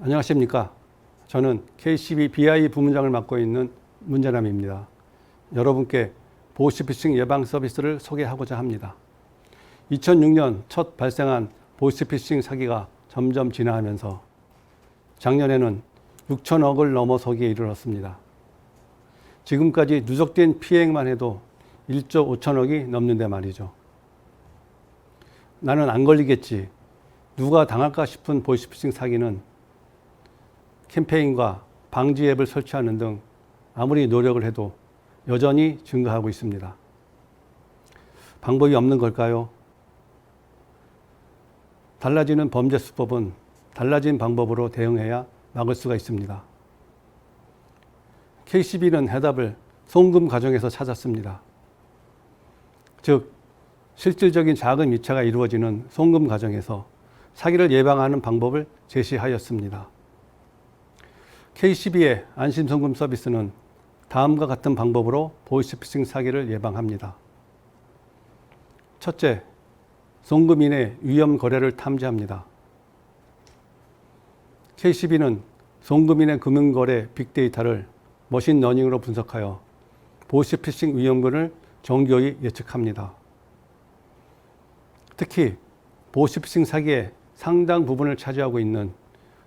안녕하십니까. 저는 KCB BI 부문장을 맡고 있는 문재남입니다. 여러분께 보이스피싱 예방 서비스를 소개하고자 합니다. 2006년 첫 발생한 보이스피싱 사기가 점점 진화하면서 작년에는 6천억을 넘어서기에 이르렀습니다. 지금까지 누적된 피해액만 해도 1조 5천억이 넘는데 말이죠. 나는 안 걸리겠지, 누가 당할까 싶은 보이스피싱 사기는 캠페인과 방지 앱을 설치하는 등 아무리 노력을 해도 여전히 증가하고 있습니다. 방법이 없는 걸까요? 달라지는 범죄 수법은 달라진 방법으로 대응해야 막을 수가 있습니다. KCB는 해답을 송금 과정에서 찾았습니다. 즉, 실질적인 자금 이체가 이루어지는 송금 과정에서 사기를 예방하는 방법을 제시하였습니다. KCB의 안심송금 서비스는 다음과 같은 방법으로 보이스피싱 사기를 예방합니다. 첫째, 송금인의 위험 거래를 탐지합니다. KCB는 송금인의 금융거래 빅데이터를 머신러닝으로 분석하여 보이스피싱 위험군을 정교히 예측합니다. 특히 보이스피싱 사기의 상당 부분을 차지하고 있는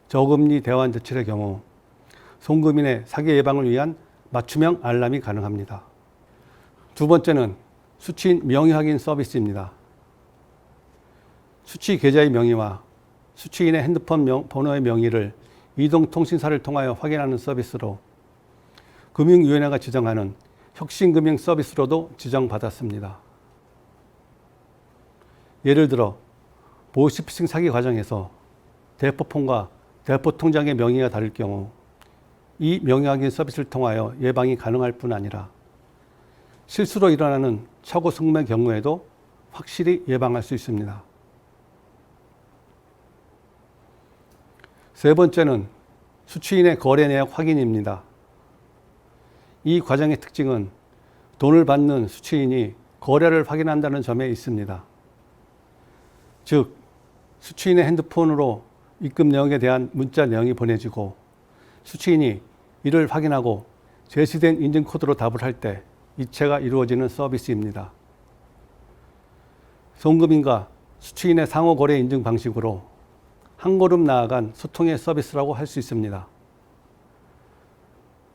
저금리 대환 대출의 경우 송금인의 사기 예방을 위한 맞춤형 알람이 가능합니다. 두 번째는 수취인 명의 확인 서비스입니다. 수취 계좌의 명의와 수취인의 핸드폰 번호의 명의를 이동통신사를 통하여 확인하는 서비스로 금융위원회가 지정하는 혁신금융 서비스로도 지정받았습니다. 예를 들어 보이스피싱 사기 과정에서 대포폰과 대포통장의 명의가 다를 경우 이 명의 확인 서비스를 통하여 예방이 가능할 뿐 아니라 실수로 일어나는 착오 성매의 경우에도 확실히 예방할 수 있습니다. 세 번째는 수취인의 거래 내역 확인입니다. 이 과정의 특징은 돈을 받는 수취인이 거래를 확인한다는 점에 있습니다. 즉, 수취인의 핸드폰으로 입금 내역에 대한 문자 내용이 보내지고 수취인이 이를 확인하고 제시된 인증코드로 답을 할 때 이체가 이루어지는 서비스입니다. 송금인과 수취인의 상호 거래 인증 방식으로 한 걸음 나아간 소통의 서비스라고 할 수 있습니다.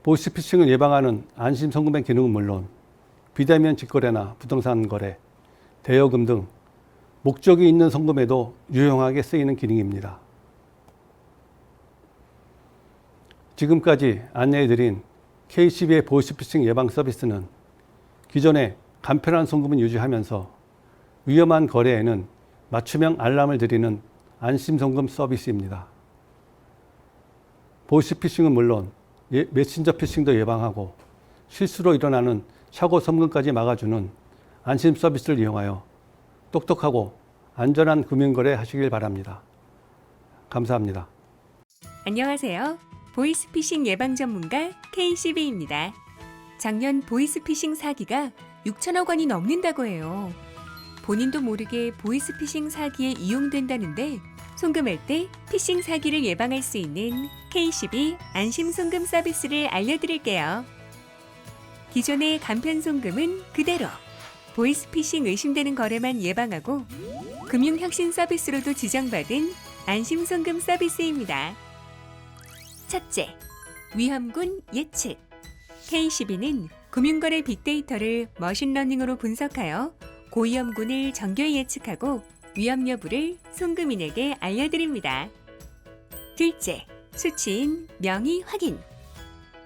보이스피싱을 예방하는 안심송금의 기능은 물론 비대면 직거래나 부동산 거래, 대여금 등 목적이 있는 송금에도 유용하게 쓰이는 기능입니다. 지금까지 안내해드린 KCB의 보이스피싱 예방 서비스는 기존의 간편한 송금을 유지하면서 위험한 거래에는 맞춤형 알람을 드리는 안심송금 서비스입니다. 보이스피싱은 물론 메신저 피싱도 예방하고 실수로 일어나는 착오 송금까지 막아주는 안심 서비스를 이용하여 똑똑하고 안전한 금융거래 하시길 바랍니다. 감사합니다. 안녕하세요. 보이스피싱 예방 전문가 KCB입니다. 작년 보이스피싱 사기가 6천억 원이 넘는다고 해요. 본인도 모르게 보이스피싱 사기에 이용된다는데 송금할 때 피싱 사기를 예방할 수 있는 KCB 안심송금 서비스를 알려드릴게요. 기존의 간편 송금은 그대로 보이스피싱 의심되는 거래만 예방하고 금융혁신 서비스로도 지정받은 안심송금 서비스입니다. 첫째, 위험군 예측. KCB는 금융거래 빅데이터를 머신러닝으로 분석하여 고위험군을 정교히 예측하고 위험 여부를 송금인에게 알려드립니다. 둘째, 수취인 명의 확인.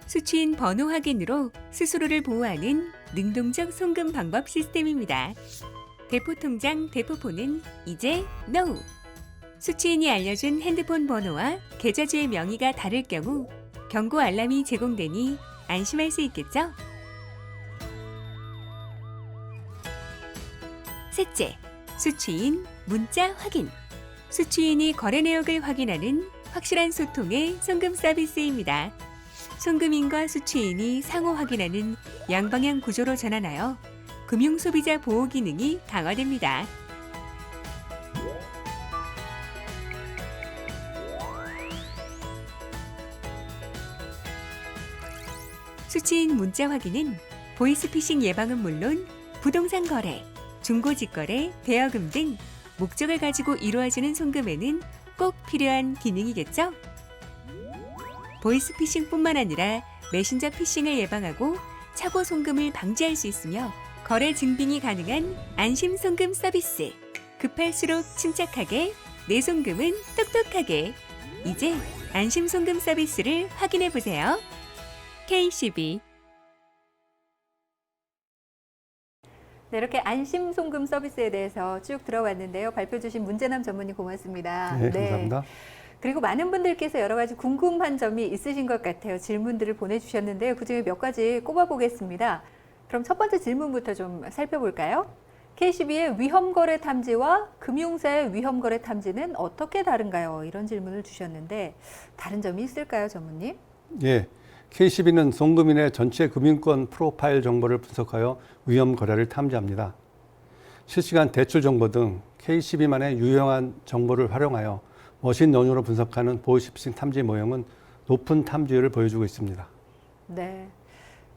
수취인 번호 확인으로 스스로를 보호하는 능동적 송금 방법 시스템입니다. 대포통장 대포폰은 이제 NO! 수취인이 알려준 핸드폰 번호와 계좌주의 명의가 다를 경우 경고 알람이 제공되니 안심할 수 있겠죠? 셋째, 수취인 문자 확인. 수취인이 거래 내역을 확인하는 확실한 소통의 송금 서비스입니다. 송금인과 수취인이 상호 확인하는 양방향 구조로 전환하여 금융소비자 보호 기능이 강화됩니다. 수취인 문자 확인은 보이스피싱 예방은 물론 부동산 거래, 중고직거래, 대여금 등 목적을 가지고 이루어지는 송금에는 꼭 필요한 기능이겠죠? 보이스피싱뿐만 아니라 메신저 피싱을 예방하고 착오 송금을 방지할 수 있으며 거래 증빙이 가능한 안심 송금 서비스. 급할수록 침착하게, 내 송금은 똑똑하게. 이제 안심 송금 서비스를 확인해 보세요. KCB. 네, 이렇게 안심 송금 서비스에 대해서 쭉 들어봤는데요. 발표 주신 문재남 전문의 고맙습니다. 네, 감사합니다. 그리고 많은 분들께서 여러 가지 궁금한 점이 있으신 것 같아요. 질문들을 보내주셨는데요. 그중에 몇 가지 꼽아보겠습니다. 그럼 첫 번째 질문부터 좀 살펴볼까요? KCB의 위험거래 탐지와 금융사의 위험거래 탐지는 어떻게 다른가요? 이런 질문을 주셨는데 다른 점이 있을까요, 전문님? 예, KCB는 송금인의 전체 금융권 프로파일 정보를 분석하여 위험 거래를 탐지합니다. 실시간 대출 정보 등 KCB만의 유용한 정보를 활용하여 머신러닝으로 분석하는 보이스피싱 탐지 모형은 높은 탐지율을 보여주고 있습니다. 네.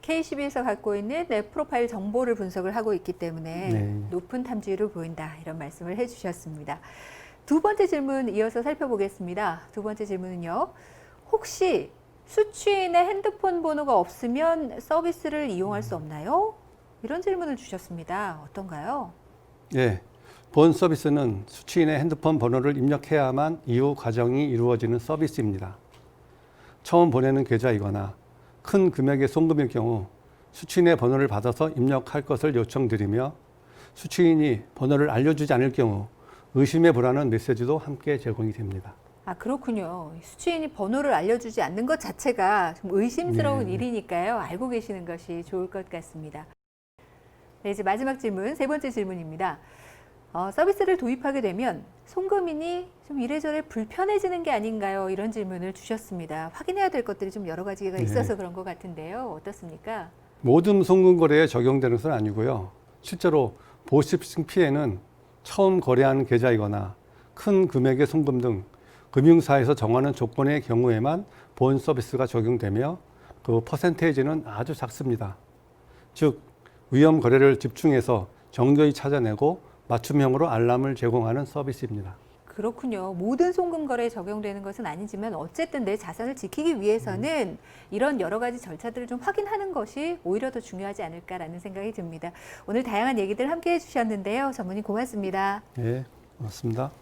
KCB에서 갖고 있는 내 프로파일 정보를 분석을 하고 있기 때문에 네. 높은 탐지율을 보인다. 이런 말씀을 해주셨습니다. 두 번째 질문 이어서 살펴보겠습니다. 두 번째 질문은요. 혹시 수취인의 핸드폰 번호가 없으면 서비스를 이용할 수 없나요? 이런 질문을 주셨습니다. 어떤가요? 예, 본 서비스는 수취인의 핸드폰 번호를 입력해야만 이후 과정이 이루어지는 서비스입니다. 처음 보내는 계좌이거나 큰 금액의 송금일 경우 수취인의 번호를 받아서 입력할 것을 요청드리며 수취인이 번호를 알려주지 않을 경우 의심에 불안한 메시지도 함께 제공이 됩니다. 아, 그렇군요. 수취인이 번호를 알려주지 않는 것 자체가 좀 의심스러운 네. 일이니까요. 알고 계시는 것이 좋을 것 같습니다. 네, 이제 마지막 질문, 세 번째 질문입니다. 서비스를 도입하게 되면 송금인이 좀 이래저래 불편해지는 게 아닌가요? 이런 질문을 주셨습니다. 확인해야 될 것들이 좀 여러 가지가 있어서 그런 것 같은데요. 어떻습니까? 모든 송금 거래에 적용되는 것은 아니고요. 실제로 보이스피싱 피해는 처음 거래한 계좌이거나 큰 금액의 송금 등 금융사에서 정하는 조건의 경우에만 본 서비스가 적용되며 그 퍼센테이지는 아주 작습니다. 즉 위험 거래를 집중해서 정교히 찾아내고 맞춤형으로 알람을 제공하는 서비스입니다. 그렇군요. 모든 송금 거래에 적용되는 것은 아니지만 어쨌든 내 자산을 지키기 위해서는 이런 여러 가지 절차들을 좀 확인하는 것이 오히려 더 중요하지 않을까라는 생각이 듭니다. 오늘 다양한 얘기들 함께 해주셨는데요. 전문의 고맙습니다. 네, 고맙습니다.